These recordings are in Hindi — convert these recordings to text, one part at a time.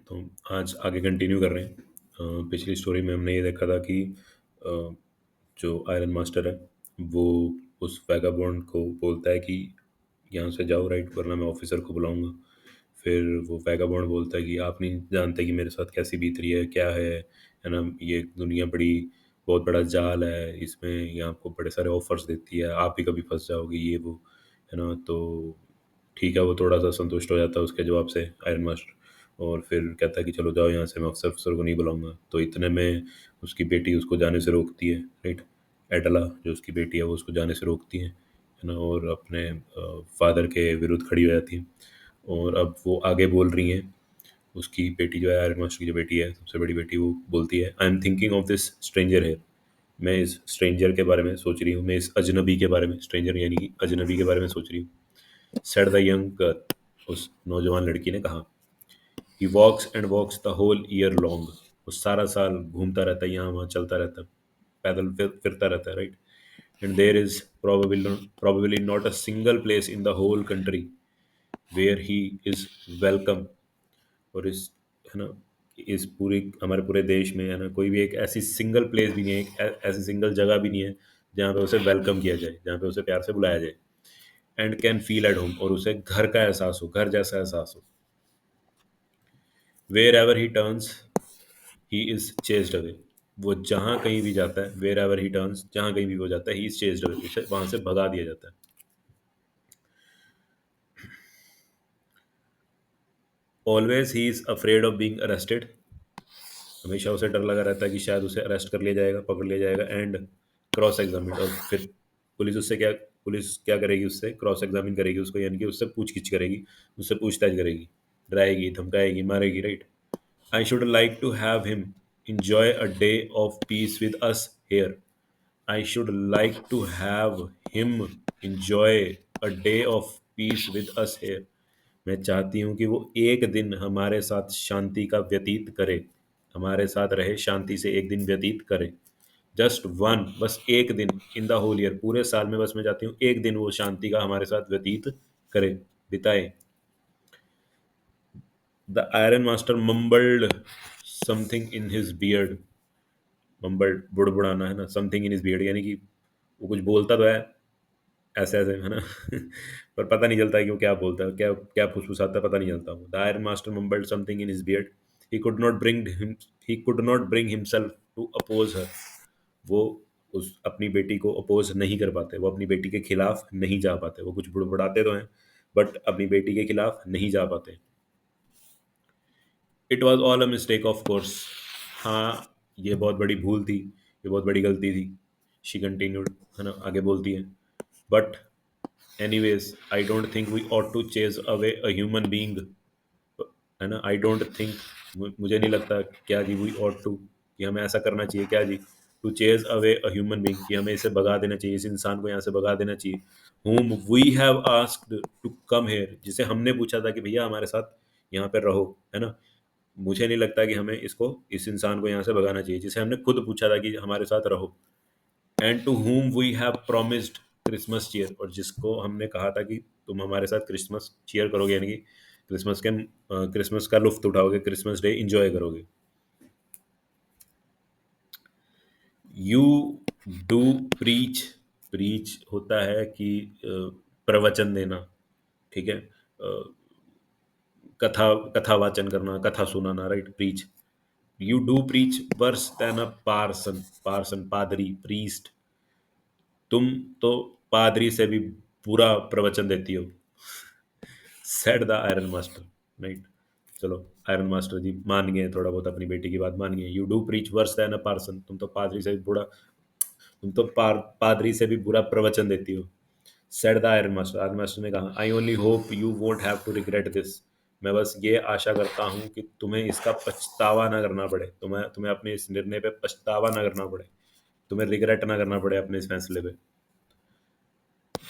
तो आज आगे कंटिन्यू कर रहे हैं। पिछली स्टोरी में हमने ये देखा था कि अ, जो आयरन मास्टर है वो उस वैगाबॉन्ड को बोलता है कि यहाँ से जाओ राइट, वरना मैं ऑफिसर को बुलाऊंगा। फिर वो वैगाबॉन्ड बोलता है कि आप नहीं जानते कि मेरे साथ कैसी बीत रही है, क्या है ना, ये दुनिया बड़ी बहुत बड़ा जाल है, इसमें ये आपको बड़े सारे ऑफर्स देती है, आप भी कभी फंस जाओगे, ये वो है ना। तो ठीक है, वो थोड़ा सा संतुष्ट हो जाता है उसके जवाब से आयरन मास्टर, और फिर कहता है कि चलो जाओ यहाँ से, मैं अफसर अफसर को नहीं बुलाऊंगा। तो इतने में उसकी बेटी उसको जाने से रोकती है, राइट। एडला जो उसकी बेटी है वो उसको जाने से रोकती है ना, और अपने फादर के विरुद्ध खड़ी हो जाती है। और अब वो आगे बोल रही हैं, उसकी बेटी जो है, आयरन मास्टर की जो बेटी है, सबसे बड़ी बेटी, वो बोलती है, I am thinking of this stranger है। मैं इस स्ट्रेंजर के बारे में सोच रही हूँ, मैं इस अजनबी के बारे में, स्ट्रेंजर यानी कि अजनबी के बारे में सोच रही हूँ। सेड द यंग गर्ल, उस नौजवान लड़की ने कहा। He walks and walks the whole year long, वो सारा साल घूमता रहता है, यहाँ वहाँ चलता रहता है, पैदल फिरता रहता है, right. And there is probably not a single place in the whole country where he is welcome। और इस, है ना, इस पूरी हमारे पूरे देश में, है ना, कोई भी एक ऐसी सिंगल प्लेस भी नहीं है, एक ऐसी सिंगल जगह भी नहीं है जहाँ पे उसे वेलकम किया जाए, जहाँ पे उसे प्यार से बुलाया जाए। And can feel at home, और उसे घर का एहसास हो, घर जैसा एहसास हो। Wherever he turns he is chased away, वो जहाँ कहीं भी जाता है, वेयर एवर ही टर्न्स, जहाँ कहीं भी वो जाता है, ही इज चेस्ड अवे, उसे वहां से भगा दिया जाता है। Always he is afraid of being arrested, हमेशा उसे डर लगा रहता है कि शायद उसे अरेस्ट कर लिया जाएगा, पकड़ लिया जाएगा। एंड क्रॉस एग्जामिन, और फिर पुलिस क्या करेगी, उससे क्रॉस एग्जामिन करेगी उसको, यानी कि उससे पूछगिछ करेगी, उससे पूछताछ करेगी, डराएगी, धमकाएगी, मारेगी, right. I should like to have him enjoy a day of peace with us here। I should like to have him enjoy a day of peace with us here। मैं चाहती हूँ कि वो एक दिन हमारे साथ शांति का व्यतीत करे, हमारे साथ रहे, शांति से एक दिन व्यतीत करे। जस्ट वन, बस एक दिन, इन द होल ईयर, पूरे साल में बस मैं चाहती हूँ एक दिन वो शांति का हमारे साथ व्यतीत करे, बिताए। The iron master mumbled something in his beard, mumbled बुड़बुड़ाना, है ना, समथिंग इन हिज बियर्ड, यानी कि वो कुछ बोलता तो है ऐसे ऐसे, है ना पर पता नहीं चलता है कि वो क्या बोलता है, क्या क्या फुसफुसाता है, पता नहीं चलता। The iron master mumbled something in his beard, he could not bring him he could not bring himself to oppose her. वो उस अपनी बेटी को अपोज नहीं कर पाते, वो अपनी बेटी के खिलाफ नहीं जा पाते, वो कुछ बुड़बुड़ाते तो हैं बट अपनी बेटी के खिलाफ नहीं जा पाते। It was all a mistake of course, हाँ, ये बहुत बड़ी भूल थी, ये बहुत बड़ी गलती थी। शी कंटिन्यूड, है ना, आगे बोलती है। But anyways I don't think we ought to chase away a human being, है ना। आई डोंट थिंक, मुझे नहीं लगता, क्या जी, वी ought टू, कि हमें ऐसा करना चाहिए, क्या जी, to chase away a human being, कि हमें इसे भगा देना चाहिए, इस इंसान को यहाँ से भगा देना चाहिए। whom we have asked to come here, जिसे हमने पूछा था कि भैया हमारे साथ यहाँ पे रहो, है ना। मुझे नहीं लगता कि हमें इसको, इस इंसान को यहाँ से भगाना चाहिए, जिसे हमने खुद पूछा था कि हमारे साथ रहो। And to whom we have promised Christmas cheer, और जिसको हमने कहा था कि तुम हमारे साथ क्रिसमस चीयर करोगे, यानी कि क्रिसमस का लुफ्त उठाओगे, क्रिसमस डे इंजॉय करोगे। यू डू प्रीच, प्रीच होता है कि प्रवचन देना, ठीक है, कथा कथा वाचन करना, कथा सुनाना, right, preach. You do preach worse than a parson, parson पादरी, प्रीस्ट, तुम तो पादरी से भी बुरा प्रवचन देती हो। Said the iron master, right. चलो, आयरन मास्टर जी मान गए थोड़ा बहुत, अपनी बेटी की बात मान गए। You do preach worse than a parson, तुम तो पादरी से भी बुरा, तुम तो पादरी से भी बुरा प्रवचन देती हो। Said the iron master, iron master ने कहा, I only hope you won't have to regret this. मैं बस ये आशा करता हूँ कि तुम्हें इसका पछतावा ना करना पड़े, तुम्हें तुम्हें अपने इस निर्णय पे पछतावा ना करना पड़े, तुम्हें रिग्रेट ना करना पड़े अपने इस फैसले पे।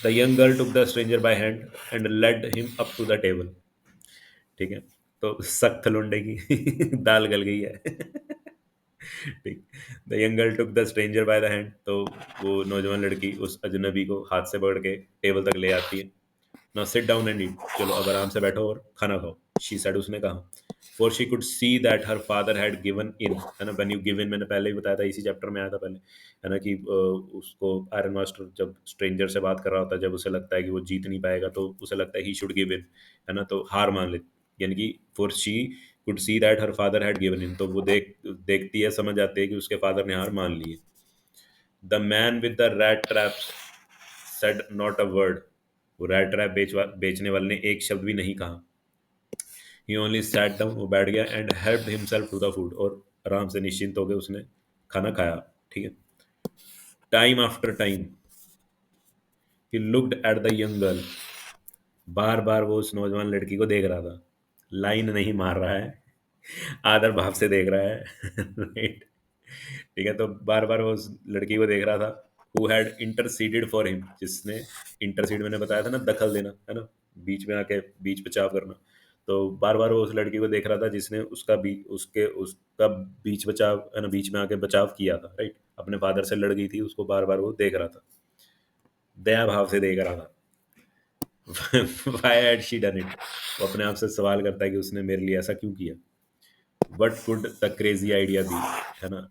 The young girl took the stranger by hand and led him up to the table, ठीक है। तो सख्त लुंडे की दाल गल गई है ठीक। The young girl took the stranger by the hand, तो वो नौजवान लड़की उस अजनबी को हाथ से पकड़ के टेबल तक ले आती है। Now sit down and eat, चलो अब आराम से बैठो और खाना खाओ। शी सेड, उसने कहा, for she could see that her father had given in, है ना, व्हेन यू गिव इन, मैंने पहले ही बताया था, इसी चैप्टर में आया था पहले, है ना, कि उसको आयरन मास्टर जब स्ट्रेंजर से बात कर रहा होता है, जब उसे लगता है कि वो जीत नहीं पाएगा, तो उसे लगता है ही शुड गिव इन, है ना, तो हार मान ले, यानी कि for she could see that her father had given in, तो वो देखती है, समझ आती है कि उसके फादर ने हार मान ली है। The man with the rat traps said not a word, वो रैट ट्रैप बेचने वाले ने एक शब्द भी नहीं कहा। ही ओनली सैट डाउन, वो बैठ गया, and helped himself to the food, और आराम से निश्चिंत हो गए उसने खाना खाया। ठीक है। Time after time he looked at the young girl, बार बार वो उस नौजवान लड़की को देख रहा था, लाइन नहीं मार रहा है, आदर भाव से देख रहा है राइट। ठीक है, तो बार बार वो उस लड़की को देख रहा था, who had interceded for him, जिसने, इंटरसीड मैंने बताया था ना, दखल देना, है ना, बीच में आके बीच बचाव करना, तो बार बार वो उस लड़की को देख रहा था जिसने उसका बीच बचाव, है ना, बीच में आके बचाव किया था, राइट, अपने फादर से लड़ गई थी, उसको बार बार वो देख रहा था, दया भाव से देख रहा था। Why had she done it? वो अपने आप से सवाल करता है कि उसने मेरे लिए ऐसा क्यों किया। What could the crazy idea be, है ना,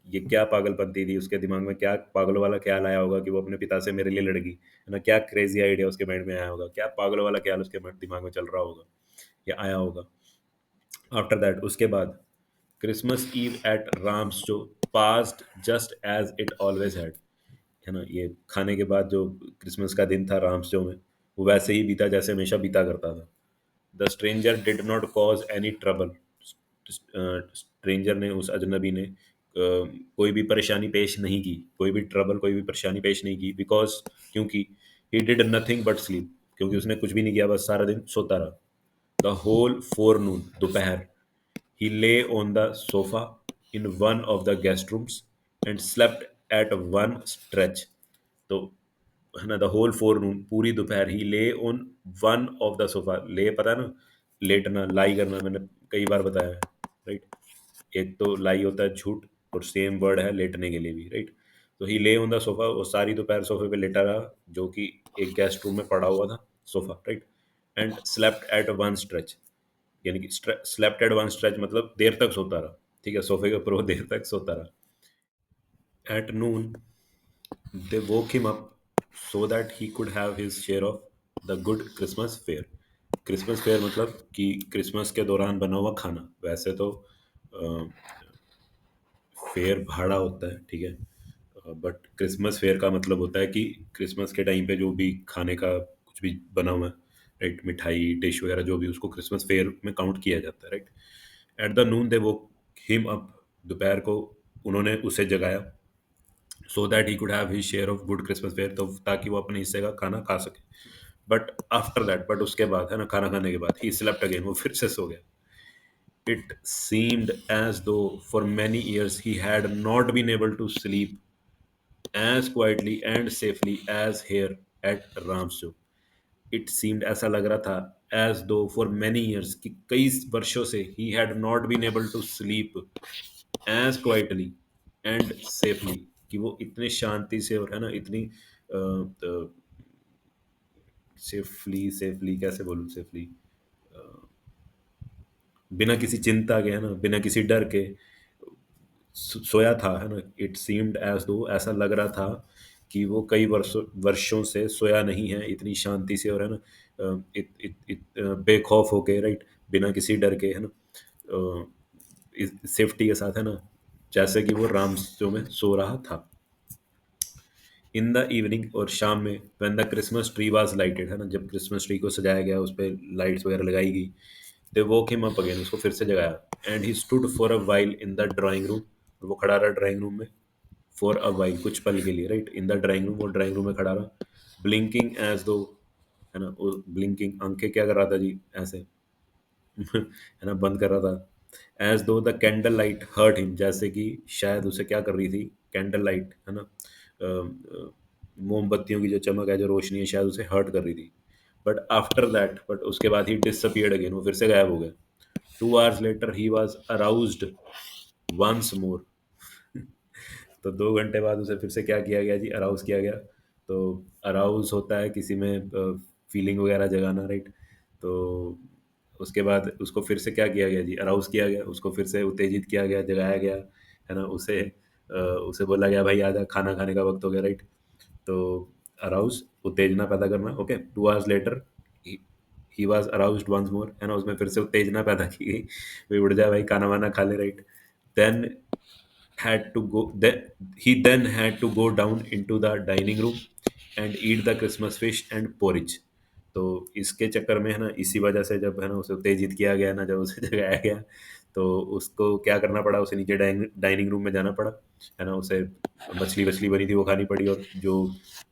ये क्या पागलपंती थी, उसके दिमाग में क्या पागलों वाला ख्याल आया होगा कि वो अपने पिता से मेरे लिए लड़की, है ना, क्या क्रेजी आइडिया उसके माइंड में आया होगा, क्या पागलों वाला ख्याल उसके दिमाग में चल रहा होगा या आया होगा। आफ्टर दैट, उसके बाद, क्रिसमस ईव एट राम्स जो past just as it always had, है ना, ये खाने के बाद जो क्रिसमस का दिन था राम्स जो में, वो वैसे ही बीता जैसे हमेशा बीता करता था। The stranger did not cause any trouble, stranger ने, उस अजनबी ने कोई भी परेशानी पेश नहीं की, कोई भी ट्रबल, कोई भी परेशानी पेश नहीं की, बिकॉज, क्योंकि he did nothing but sleep, क्योंकि उसने कुछ भी नहीं किया, बस सारा दिन सोता रहा। द होल फोरनून, दोपहर, he lay on the sofa in one of the guest rooms and slept at one stretch, तो, है ना, द होल फोरनून, पूरी दोपहर, ही ले on one of the sofa, ले पता है ना, लेटना, लाई करना, मैंने कई बार बताया है, राइट, एक तो लाई होता है झूठ, और सेम वर्ड है लेटने के लिए भी, राइट, तो ही ले ऑन द सोफा, वो सारी दोपहर सोफे पे लेटा रहा, जो कि एक गेस्ट रूम में पड़ा हुआ था sofa, right, and slept at one stretch, यानी कि स्लेप्ट एट वन स्ट्रेच मतलब देर तक सोता रहा, ठीक है, सोफे के ऊपर वो देर तक सोता रहा। At noon they woke him up so that he could have his share of the good Christmas fare। Christmas fair मतलब कि क्रिसमस के दौरान बना हुआ खाना, वैसे तो फेयर भाड़ा होता है, ठीक है, बट क्रिसमस फेयर का मतलब होता है कि क्रिसमस के टाइम पे जो भी खाने का कुछ भी बना हुआ है, राइट, मिठाई डिश वगैरह जो भी, उसको क्रिसमस फेयर में काउंट किया जाता है, राइट। एट द नून दे वो हिम अप, दोपहर को उन्होंने उसे जगाया, so that he could have his share of good Christmas fair, तो ताकि वो अपने हिस्से का खाना खा सके। बट आफ्टर दैट, बट उसके बाद, है ना, खाना खाने के बाद, ही स्लेप्ट अगेन, वो फिर से सो गया। It seemed as though for many years he had not been able to sleep as quietly and safely as here at Ramsjo. It seemed, ऐसा लग रहा था, as though for many years, कि कई वर्षों से, he had not been able to sleep as quietly and safely, कि वो इतने शांति से, और है ना, इतनी सेफली, सेफली कैसे बोलूँ, सेफली, बिना किसी चिंता के, है ना, बिना किसी डर के सोया था, है ना। इट सीम्ड एज दो, ऐसा लग रहा था कि वो कई वर्षों वर्षों से सोया नहीं है, इतनी शांति से, और है ना, बेखौफ होके, राइट, बिना किसी डर के, है ना, सेफ्टी के साथ, है ना, जैसे कि वो रामसो में सो रहा था। इन द इवनिंग, और शाम में, when the Christmas tree was lighted, है ना, जब क्रिसमस ट्री को सजाया गया, उस पर लाइट्स वगैरह लगाई गई, दे वोक हिम अप अगेन, उसको फिर से जगाया, and he stood for a while in the drawing room, वो खड़ा रहा ड्राइंग रूम में, फॉर अ वाइल, कुछ पल के लिए, right, in the drawing room, वो ड्राइंग रूम में खड़ा रहा, ब्लिंकिंग एज दो, है ना, वो ब्लिंकिंग आंखें क्या कर रहा था जी, ऐसे है ना, बंद कर रहा था, as though the candle light hurt him, जैसे कि शायद उसे क्या कर रही थी, कैंडल लाइट, है ना, मोमबत्तियों की जो चमक है, जो रोशनी है, शायद उसे हर्ट कर रही थी। बट आफ्टर दैट, बट उसके बाद ही डिसअपियर्ड अगेन, वो फिर से गायब हो गया। 2 hours later he was aroused once more। तो 2 घंटे बाद उसे फिर से क्या किया गया जी, अराउज किया गया। तो अराउज होता है किसी में फीलिंग वगैरह जगाना, राइट, तो उसके बाद उसको फिर से क्या किया गया जी, अराउज़ किया गया, उसको फिर से उत्तेजित किया गया, जगाया गया, है ना? उसे बोला गया भाई आजा खाना खाने का वक़्त हो गया, राइट? तो अराउज़ उत्तेजना पैदा करना, okay? 2 hours later he he was aroused once more, है ना? उसमें फिर से उत्तेजना पैदा की गई, भाई उठ जा भाई खाना-वाना खा ले, right? Then had to go then he then had to go down into the dining room and eat the Christmas fish and porridge. तो इसके चक्कर में है ना, इसी वजह से जब है ना उसे उत्तेजित किया गया ना, जब उसे जगाया गया, तो उसको क्या करना पड़ा, उसे नीचे डाइनिंग रूम में जाना पड़ा, है ना? उसे मछली वछली बनी थी वो खानी पड़ी, और जो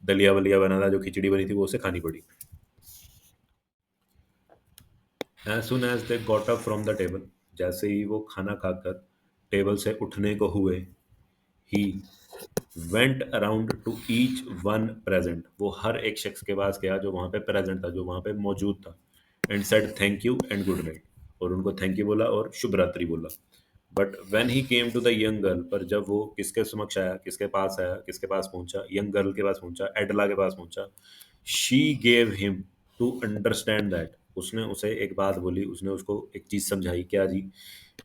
दलिया वलिया बना था, जो खिचड़ी बनी थी, वो उसे खानी पड़ी. As soon as they got up from the table, जैसे ही वो खाना खाकर टेबल से उठने को हुए, he went around two each one present, वो हर एक शख्स के पास गया जो वहां पे प्रेजेंट था, जो वहां पे मौजूद था, and said thank you and good night, और उनको थैंक यू बोला और शुभ रात्रि बोला. But when he came to the young girl, पर जब वो किसके समक्ष आया, किसके पास आया, किसके पास पहुंचा, यंग गर्ल के पास पहुंचा, एडला के पास पहुंचा, she gave him to understand that, उसने उसे एक बात बोली, उसने उसको एक चीज समझाई, क्या जी?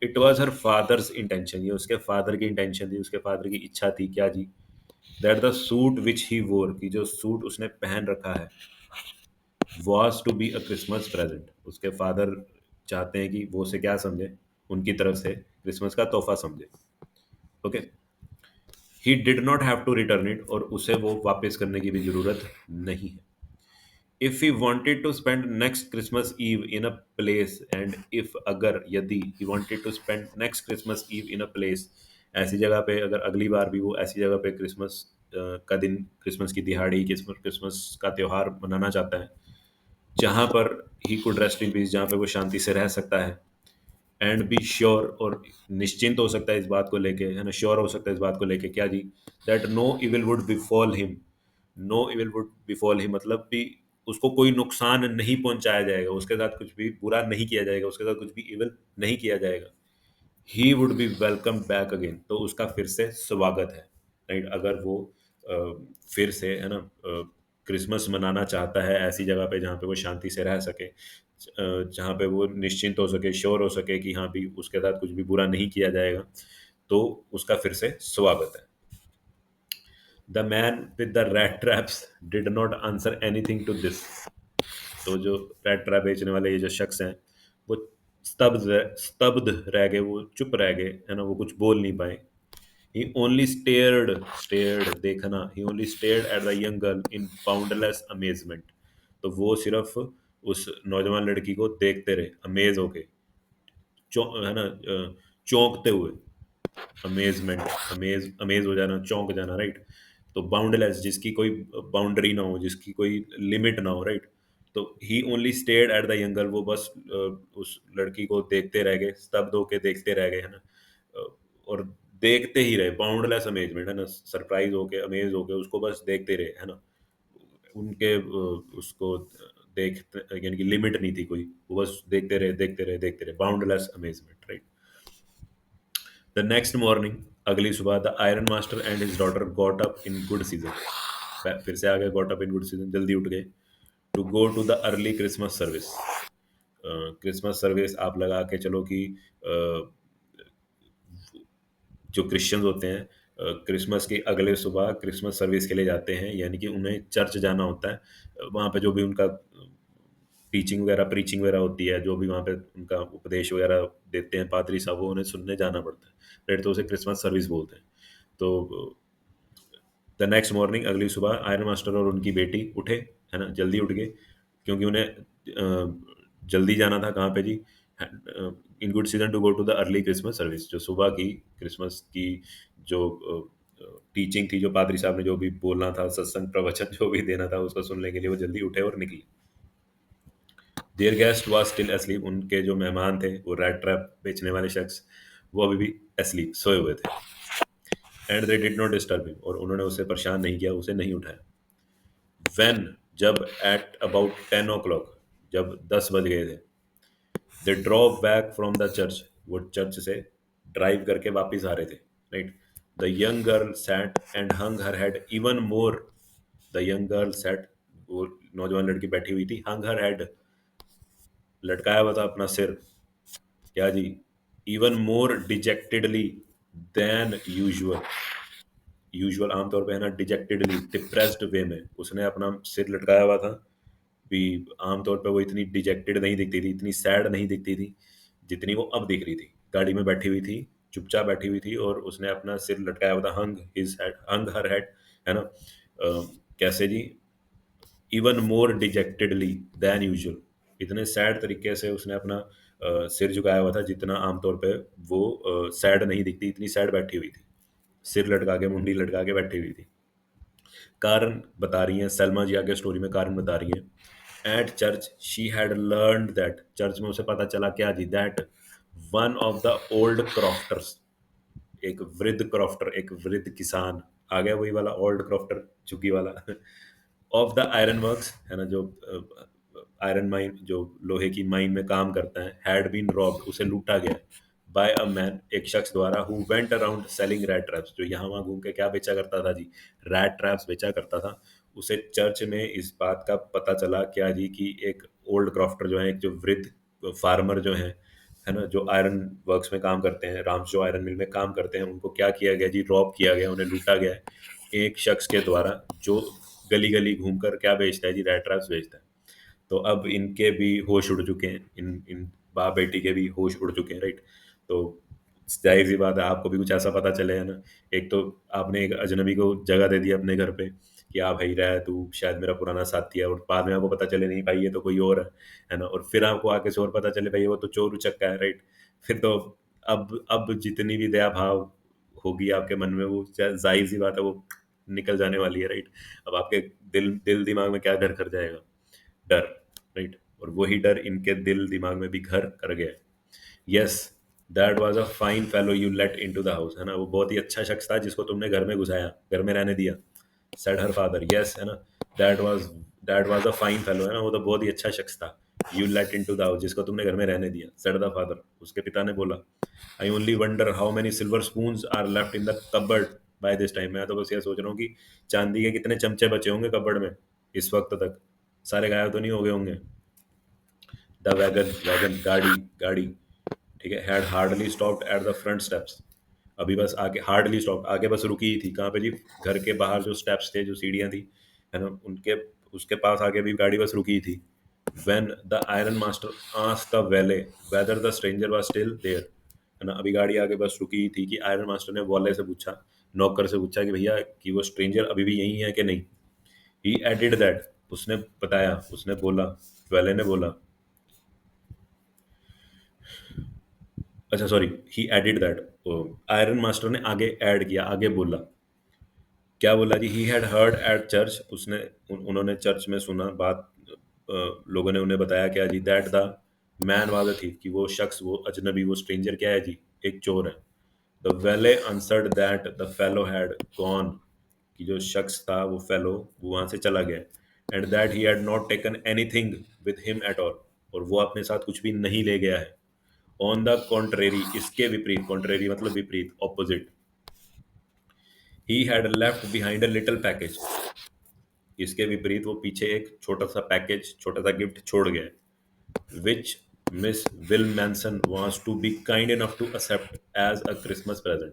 It was her father's intention, ये उसके फादर की इंटेंशन थी, उसके फादर की इच्छा थी, क्या जी? That the suit which he wore, कि जो सूट उसने पहन रखा है, was to be a Christmas present, उसके फादर चाहते हैं कि वो उसे क्या समझे, उनकी तरफ से क्रिसमस का तोहफा समझे, okay? He did not have to return it, और उसे वो वापस करने की भी जरूरत नहीं है. If he wanted to spend next Christmas Eve in a place, and if अगर यदि he wanted to spend next Christmas Eve in a place, ऐसी जगह पे अगर अगली बार भी वो ऐसी जगह पे क्रिसमस का दिन, क्रिसमस की दिहाड़ी, क्रिसमस क्रिसमस का त्योहार मनाना चाहता है, जहाँ पर he could rest in peace, जहाँ पे वो शांति से रह सकता है, एंड बी श्योर, और निश्चिंत हो सकता है इस बात को लेके, है ना, श्योर हो सकता है इस बात को लेके, क्या जी? That no evil would befall him, no evil would befall him, मतलब भी उसको कोई नुकसान नहीं पहुंचाया जाएगा, उसके साथ कुछ भी बुरा नहीं किया जाएगा, उसके साथ कुछ भी इविल नहीं किया जाएगा. He would be welcome back again, तो उसका फिर से स्वागत है, राइट? अगर वो अ, फिर से, है ना, क्रिसमस मनाना चाहता है ऐसी जगह पे जहाँ पे वो शांति से रह सके, जहाँ पे वो निश्चिंत हो सके, श्योर हो सके कि हाँ भी उसके साथ कुछ भी बुरा नहीं किया जाएगा, तो उसका फिर से स्वागत है. The man with the red traps did not answer anything to this, तो जो रेड ट्रैप बेचने वाले ये जो शख्स हैं, वो स्तब्ध रह गए, वो चुप रह गए, है ना, वो कुछ बोल नहीं पाए. He only stared, देखना, he only stared at the young girl in boundless amazement. तो वो सिर्फ उस नौजवान लड़की को देखते रहे, अमेज होके, है ना, चौंकते हुए, अमेजमेंट, अमेज हो जाना, चौंक जाना, राइट? तो बाउंडलेस, जिसकी कोई बाउंड्री ना हो, जिसकी कोई लिमिट ना हो, राइट? तो ही ओनली स्टेड एट द यंगल, वो बस उस लड़की को देखते रह गए, स्तब्ध होके देखते रह गए, है ना, और देखते ही रहे, बाउंडलेस अमेजमेंट, है ना, सरप्राइज होके, अमेज होके उसको बस देखते रहे, है ना, उनके उसको देखते, यानी कि लिमिट नहीं थी कोई, वो बस देखते रहे, देखते रहे, देखते रहे, boundless amazement, right? The next morning, अगली सुबह, the iron master and his daughter got up in good season, फिर से आ गए, got up in good season, जल्दी उठ गए, to go to the early Christmas service. Christmas service आप लगा के चलो कि जो क्रिश्चियंस होते हैं, क्रिसमस की अगले सुबह क्रिसमस सर्विस के लिए जाते हैं, यानी कि उन्हें चर्च जाना होता है. वहाँ पे जो भी उनका टीचिंग वगैरह, प्रीचिंग वगैरह होती है, जो भी वहाँ पे उनका उपदेश वगैरह देते हैं पादरी साहब, वो उन्हें सुनने जाना पड़ता है, राइट? तो उसे क्रिसमस सर्विस बोलते हैं. तो द नेक्स्ट मॉर्निंग, अगली सुबह, आयरन मास्टर और उनकी बेटी उठे, है ना, जल्दी उठ गए, क्योंकि उन्हें जल्दी जाना था, कहाँ पे जी? In good season to go to the early Christmas service, जो सुबह की क्रिसमस की जो टीचिंग थी, जो पादरी साहब ने जो भी बोलना था, सत्संग प्रवचन जो भी देना था, उसको सुनने के लिए वो जल्दी उठे और निकले. There guest was still asleep, उनके जो मेहमान थे, वो रेड ट्रैप बेचने वाले शख्स, वो अभी भी asleep, सोए हुए थे. And they did not disturb him, और उन्होंने उसे परेशान नहीं किया, उसे नहीं उठाया. व्हेन, जब, एट अबाउट 10 o'clock, जब 10 बज गए थे, they drop back from the church, वो चर्च से ड्राइव करके वापस आ रहे थे, right? The young girl sat and hung her head even more, the young girl sat, वो नौजवान लड़की बैठी हुई थी, हंग हर हेड, लटकाया हुआ था अपना सिर, क्या जी, even more dejectedly than usual. Usual आमतौर पे है ना, डिजेक्टेडली डिप्रेस्ड वे में उसने अपना सिर लटकाया हुआ था। भी आमतौर पे वो इतनी डिजेक्टेड नहीं दिखती थी, इतनी सैड नहीं दिखती थी जितनी वो अब दिख रही थी। गाड़ी में बैठी हुई थी, चुपचाप बैठी हुई थी, और उसने अपना सिर लटकाया हुआ था, हंग हिज हेड, हंग हर हेड, है ना। कैसे जी, even more dejectedly than usual, इतने सैड तरीके से उसने अपना सिर झुकाया हुआ था जितना आमतौर पे वो सैड नहीं दिखती, इतनी सैड बैठी हुई थी, सिर लटका के, मुंडी लटका के बैठी हुई थी। कारण बता रही हैं सलमा जी आगे स्टोरी में, कारण बता रही हैं, at church she had learn that, church में उसे पता चला क्या जी, that one of the old crofters, एक वृद्ध क्रॉफ्टर, एक वृद्ध किसान, आ गया वही वाला ओल्ड क्रॉफ्टर, झुग्गी वाला, ऑफ द आयरन वर्क्स, है ना, जो आयरन माइन, जो लोहे की माइन में काम करता है, हैड बीन रॉब्ड, उसे लूटा गया बाय अ मैन, एक शख्स द्वारा, who went around selling rat traps, जो यहाँ वहाँ घूम के क्या बेचा करता था जी, रैट ट्रैप्स बेचा करता था। उसे चर्च में इस बात का पता चला क्या जी, कि एक ओल्ड क्रॉफ्टर जो है, एक जो वृद्ध फार्मर जो है ना, जो आयरन वर्क्स में काम करते हैं, राम्स जो आयरन मिल में काम करते हैं, उनको क्या किया गया जी, रॉब किया गया, उन्हें लूटा गया है एक शख्स के द्वारा, जो गली गली घूमकर क्या बेचता है जी, रैट ट्रैप्स बेचता है। तो अब इनके भी होश उड़ चुके हैं, इन इन बाप बेटी के भी होश उड़ चुके हैं, राइट। तो जाहिर सी बात है, आपको भी कुछ ऐसा पता चले, है ना। एक तो आपने एक अजनबी को जगह दे दी अपने घर पे कि आ भाई रहा है तू, शायद मेरा पुराना साथी है, और बाद में आपको पता चले नहीं भाई ये तो कोई और है ना, और फिर आपको आके से और पता चले भाई वो तो चोर उचक्का है, राइट। फिर तो अब जितनी भी दया भाव होगी आपके मन में, वो जाहिर सी बात है वो निकल जाने वाली है, राइट। अब आपके दिल दिल दिमाग में क्या घर कर जाएगा, डर, राइट। और वही डर इनके दिल दिमाग में भी घर कर गया। Yes, that was a fine fellow you let into the house, है ना, वो बहुत ही अच्छा शख्स था जिसको तुमने घर में घुसाया, घर में रहने दिया, सेड हर फादर, यस, है ना। That was that was a fine fellow, है ना, वो तो बहुत ही अच्छा शख्स था, you let into the house, जिसको तुमने घर में रहने दिया, सेड द फादर, उसके पिता ने बोला। I only wonder how many silver spoons are left in the cupboard by this time, मैं तो बस ये सोच रहा हूँ कि चांदी के कितने चमचे बचे होंगे कबर्ड में इस वक्त तक, सारे गायब तो नहीं हो गए होंगे। द वैगन, वैगन गाड़ी, गाड़ी, ठीक है, had hardly stopped at the front steps, अभी बस आगे, हार्डली स्टॉप, आगे बस रुकी ही थी, कहाँ पे जी, घर के बाहर जो स्टेप्स थे, जो सीढ़ियाँ थी, है ना, उनके उसके पास आगे भी गाड़ी बस रुकी ही थी। When the iron master asked the valet whether the stranger was still there, है ना, अभी गाड़ी आगे बस रुकी ही थी कि आयरन मास्टर ने वॉले से पूछा, नौकर से पूछा कि भैया कि वो स्ट्रेंजर अभी भी यही है कि नहीं। ही एडिड दैट, उसने बताया, उसने बोला, वैले ने बोला, अच्छा sorry, he added that, iron master ने आगे ऐड किया, आगे बोला, क्या बोला जी, he had heard at church, उसने उन्होंने चर्च में सुना बात, लोगों ने उन्हें बताया क्या जी, that the man was a thief, कि वो शख्स, वो अजनबी, वो स्ट्रेंजर क्या है जी, एक चोर है। द वेले answered that the fellow had gone, कि जो शख्स था वो फेलो वो वहां से चला गया, and that he had not taken anything with him at all, और वो अपने साथ कुछ भी नहीं ले गया है। ऑन द कॉन्ट्रेरी, इसके विपरीत, कॉन्ट्रेरी मतलब विपरीत, opposite, he had left behind a little package, इसके विपरीत वो पीछे एक छोटा सा पैकेज, छोटा सा गिफ्ट छोड़ गया, which Miss Willmansson wants to be kind enough to accept as a Christmas present,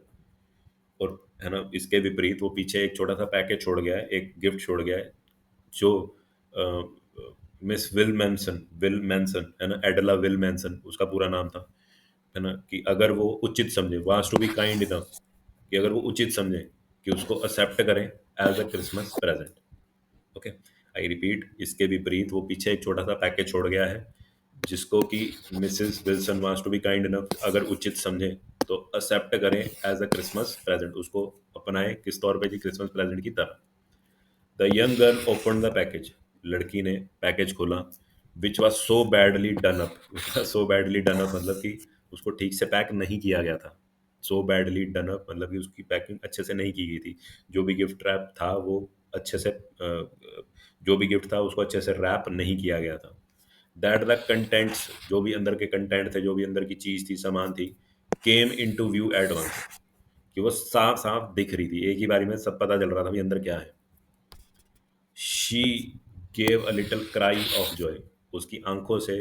और है ना, इसके विपरीत वो पीछे एक छोटा सा पैकेज छोड़ गया है, एक गिफ्ट छोड़ गया है, जो मिस विल मैनसन, है ना, एडला विल मैनसन उसका पूरा नाम था, है ना, कि अगर वो उचित समझे, wants to be kind enough, कि अगर वो उचित समझे कि उसको एक्सेप्ट करें as a Christmas present. Okay, I repeat, इसके विपरीत वो पीछे एक छोटा सा पैकेज छोड़ गया है, जिसको कि Mrs Wilson wants to be kind enough, अगर उचित समझे तो एक्सेप्ट करें एज अ क्रिसमस प्रेजेंट, उसको अपनाएं किस तौर पे जी, क्रिसमस प्रेजेंट की तरह। The young girl open the package, लड़की ने पैकेज खोला, which was so badly done up, so badly done up मतलब कि उसको ठीक से पैक नहीं किया गया था, सो बैडली डन अप मतलब कि उसकी पैकिंग अच्छे से नहीं की गई थी, जो भी गिफ्ट रैप था वो अच्छे से जो भी गिफ्ट था उसको अच्छे से रैप नहीं किया गया था। दैट द कंटेंट्स, जो भी अंदर के कंटेंट थे, जो भी अंदर की चीज थी, सामान थी, केम इन टू व्यू एट वंस, कि वो साफ साफ दिख रही थी, एक ही बारी में सब पता चल रहा था भी अंदर क्या है। She gave a little cry of Joy, उसकी आंखों से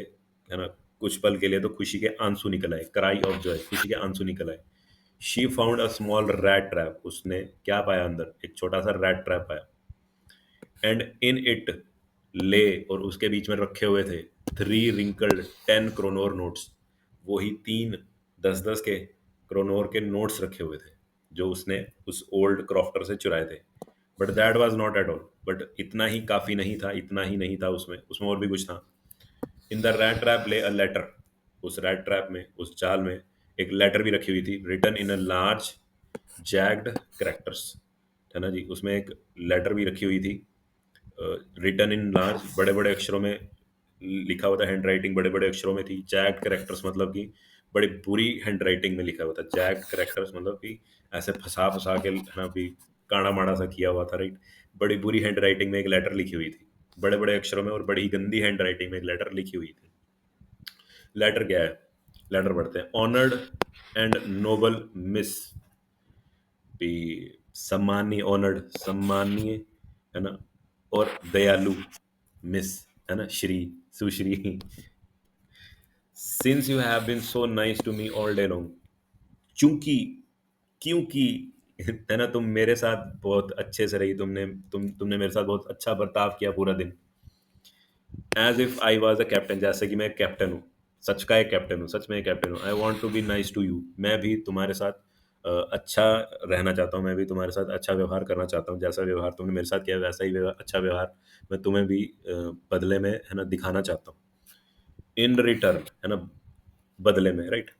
है ना? कुछ पल के लिए तो खुशी के आंसू निकल आए, क्राई ऑफ जॉय, खुशी के आंसू निकल आए। She found a small rat trap, उसने क्या पाया अंदर? एक छोटा सा रैट ट्रैप पाया। एंड इन इट ले, और उसके बीच में रखे हुए थे थ्री रिंकल्ड 10 क्रोनोर नोट्स, वो ही तीन 10-10 के क्रोनोर के नोट्स रखे हुए थे, जो उसने उस ओल्ड क्रॉफ्टर से चुराए थे। But that was not at all, but इतना ही काफी नहीं था, इतना ही नहीं था, उसमें उसमें और भी कुछ था। इन द रैट ट्रैप ले अ लेटर, उस रैट ट्रैप में, उस जाल में एक लेटर भी रखी हुई थी, written in a large jagged characters, है ना जी? उसमें एक लेटर भी रखी हुई थी, रिटन इन लार्ज, बड़े बड़े अक्षरों में लिखा हुआ था, हैंड राइटिंग बड़े बड़े अक्षरों में थी। जैग्ड करेक्टर्स मतलब कि बड़ी बुरी हैंड राइटिंग में लिखा हुआ था। जैग्ड करेक्टर्स मतलब कि ऐसे फंसा फंसा के, है ना, भी काड़ा माड़ा सा किया हुआ था, राइट? बड़ी बुरी हैंड राइटिंग में एक लेटर लिखी हुई थी, बड़े बड़े अक्षरों में, और बड़ी ही गंदी हैंड राइटिंग में एक लेटर लिखी हुई थी। लेटर क्या है? लेटर पढ़ते हैं। ऑनर्ड एंड नोबल मिस, भी सम्मानीय, ऑनर्ड सम्मानीय, है ना, और दयालु मिस, है ना, Shri, Sushri, since you have been so nice to me all day long, चूंकि, क्योंकि, है ना, तुम मेरे साथ बहुत अच्छे से रही, तुमने मेरे साथ बहुत अच्छा बर्ताव किया पूरा दिन। As if I was a captain, जैसे कि मैं एक कैप्टन हूँ, सच का एक कैप्टन हूँ, सच में एक कैप्टन हूँ। I want to be nice to you, मैं भी तुम्हारे साथ अच्छा रहना चाहता हूँ, मैं भी तुम्हारे साथ अच्छा व्यवहार करना चाहता हूँ, जैसा व्यवहार तुमने मेरे साथ किया वैसा ही अच्छा व्यवहार मैं तुम्हें भी बदले में, है ना, दिखाना चाहता हूँ। इन रिटर्न, है ना, बदले में, right?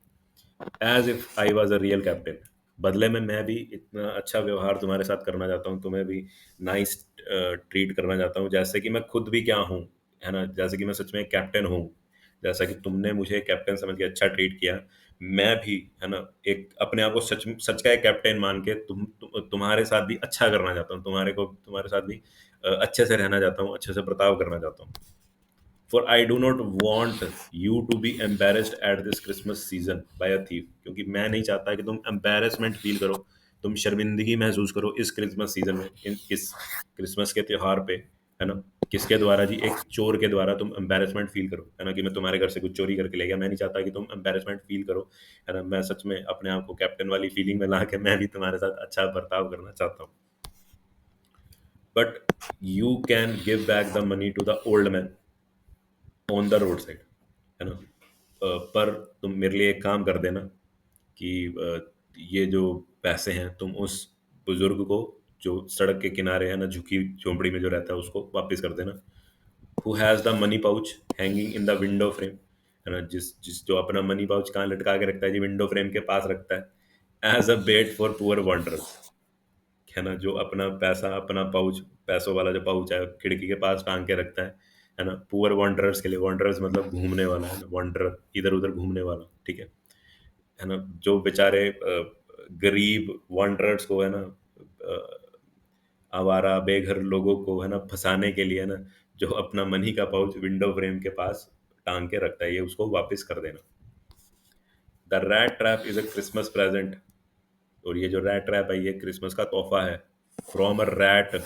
As if I was a real captain, बदले में मैं भी इतना अच्छा व्यवहार तुम्हारे साथ करना चाहता हूँ, तुम्हें भी नाइस ट्रीट करना चाहता हूँ, जैसे कि मैं खुद भी क्या हूँ, है ना, जैसे कि मैं सच में एक कैप्टन हूँ। जैसा कि तुमने मुझे कैप्टन समझ के अच्छा ट्रीट किया, मैं भी, है ना, एक अपने आप को सच सच का एक कैप्टन मान के तुम्हारे साथ भी अच्छा करना चाहता हूँ, तुम्हारे साथ भी अच्छे से रहना चाहता हूँ, अच्छे से बर्ताव करना चाहता हूँ। For I do not want you to be embarrassed at this Christmas season by a thief, क्योंकि मैं नहीं चाहता कि तुम embarrassment फील करो, तुम शर्मिंदगी महसूस करो इस क्रिसमस सीजन में, इस क्रिसमस के त्योहार पे, है ना? किसके द्वारा जी? एक चोर के द्वारा तुम embarrassment फील करो, है ना, कि मैं तुम्हारे घर से कुछ चोरी करके ले गया। मैं नहीं चाहता कि तुम embarrassment फील करो, है ना? मैं सच में अपने आप को कैप्टन वाली फीलिंग में ला के मैं भी तुम्हारे साथ अच्छा बर्ताव करना चाहता हूँ। But you can give back the money to the old man on the road side, है ना? पर तुम मेरे लिए एक काम कर देना कि ये जो पैसे हैं तुम उस बुजुर्ग को, जो सड़क के किनारे, है ना, झुकी झोंपड़ी में जो रहता है, उसको वापस कर देना। Who has the money pouch hanging in the window frame, है ना, जिस जिस जो अपना मनी पाउच कहाँ लटका के रखता है जी? विंडो फ्रेम के पास रखता है। As a bait for poor wanderers, है ना, जो अपना पैसा, अपना पाउच, पैसों वाला जो पाउच है, खिड़की के पास टांग के रखता है ना, पुअर वॉन्डरर्स के लिए। वॉन्डरर्स मतलब घूमने वाला, है ना, वॉन्डरर, इधर उधर घूमने वाला, ठीक है ना, जो बेचारे गरीब वॉन्डरर्स को, है ना, आवारा बेघर लोगों को, है ना, फंसाने के लिए, है ना, जो अपना मनी का पाउच विंडो फ्रेम के पास टांग के रखता है, ये उसको वापस कर देना। The rat trap is a Christmas present, और ये जो रैट ट्रैप है ये क्रिसमस का तोहफा है। फ्रॉम अ रैट,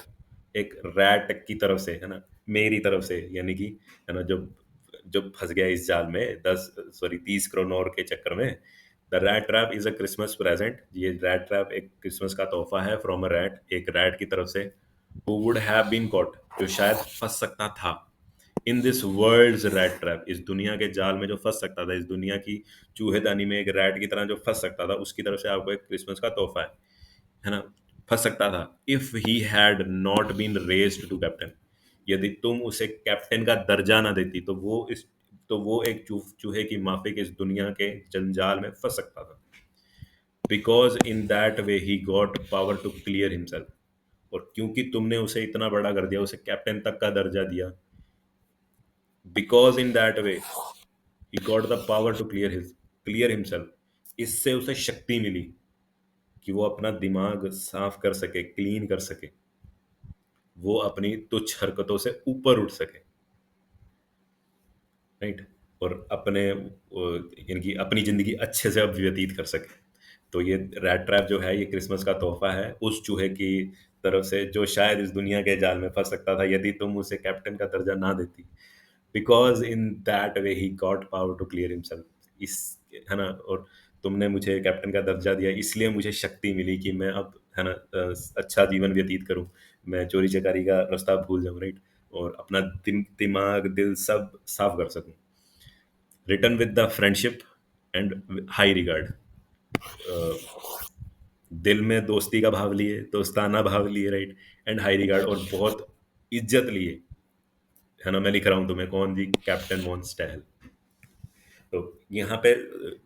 एक रैट की तरफ से, है ना, मेरी तरफ से, यानी कि, है ना, जब जब फंस गया इस जाल में 30 करोड़ के चक्कर में। The rat trap is a Christmas present, ये रैट ट्रैप एक क्रिसमस का तोहफा है। फ्रॉम अ रैट, एक रैट की तरफ से, who would have been caught, जो शायद फंस सकता था, in this world's rat trap, इस दुनिया के जाल में जो फंस सकता था, इस दुनिया की चूहेदानी में एक रैट की तरह जो फंस सकता था, उसकी तरफ से आपको एक क्रिसमस का तोहफा है ना? फंस सकता था। If he had not been raised to captain, यदि तुम उसे कैप्टन का दर्जा ना देती, तो वो एक चूहे की माफिक इस दुनिया के जंजाल में फंस सकता था। Because in that way he got power to clear himself, और क्योंकि तुमने उसे इतना बड़ा कर दिया, उसे कैप्टन तक का दर्जा दिया, because in that way he got the power to clear himself, इससे उसे शक्ति मिली कि वो अपना दिमाग साफ कर सके, क्लीन कर सके, वो अपनी तुच्छ हरकतों से ऊपर उठ सके, राइट? और यानी कि अपनी जिंदगी अच्छे से अब व्यतीत कर सके। तो ये रैट ट्रैप जो है, ये क्रिसमस का तोहफा है उस चूहे की तरफ से, जो शायद इस दुनिया के जाल में फंस सकता था यदि तुम उसे कैप्टन का दर्जा ना देती। Because in that way he got power to clear himself. इस, है ना, और तुमने मुझे कैप्टन का दर्जा दिया, इसलिए मुझे शक्ति मिली कि मैं अब, है ना, अच्छा जीवन व्यतीत करूं, मैं चोरी चकारी का रास्ता भूल जाऊं, राइट, और अपना दिमाग दिल सब साफ कर सकूं। Return with the friendship and high regard, दिल में दोस्ती का भाव लिए, दोस्ताना भाव लिए, राइट, एंड हाई रिगार्ड, और बहुत इज्जत लिए, है ना। मैं लिख रहा हूँ तुम्हें, कौन जी, कैप्टन मोहन स्टैहल। तो यहाँ पे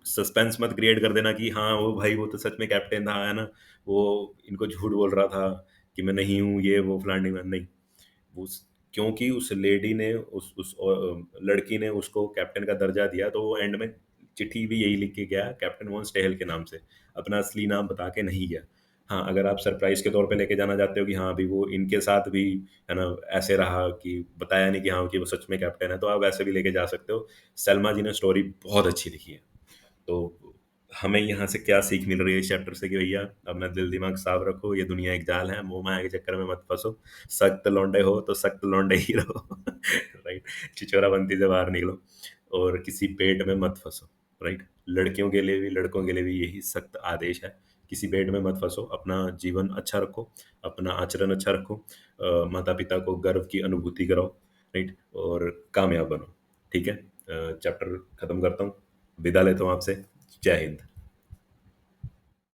सस्पेंस मत क्रिएट कर देना कि हाँ वो भाई वो तो सच में कैप्टन था, है ना, वो इनको झूठ बोल रहा था कि मैं नहीं हूँ, ये वो फलानी में नहीं। उस, क्योंकि उस लेडी ने उस लड़की ने उसको कैप्टन का दर्जा दिया, तो वो एंड में चिट्ठी भी यही लिख के गया, कैप्टन मोहन स्टेहल के नाम से, अपना असली नाम बता के नहीं गया। हाँ, अगर आप सरप्राइज के तौर पे लेके जाना चाहते हो कि हाँ अभी वो इनके साथ भी, है ना, ऐसे रहा कि बताया नहीं कि हाँ कि वो सच में कैप्टन है, तो आप वैसे भी लेके जा सकते हो। सलमा जी ने स्टोरी बहुत अच्छी लिखी है। तो हमें यहाँ से क्या सीख मिल रही है इस चैप्टर से कि भैया अपना दिल दिमाग साफ रखो, ये दुनिया एक जाल है, मोह माया के चक्कर में मत फंसो, सख्त लौंडे हो तो सख्त लौंडे ही रहो। राइट, चिचोराबंदी से बाहर निकलो, और किसी पेट में मत फंसो, राइट। लड़कियों के लिए भी लड़कों के लिए भी यही सख्त आदेश है, किसी पेट में मत फंसो, अपना जीवन अच्छा रखो, अपना आचरण अच्छा रखो, माता पिता को गर्व की अनुभूति कराओ, राइट, और कामयाब बनो। ठीक है, चैप्टर खत्म करता हूँ, विदा लेता हूँ आपसे। जय हिंद।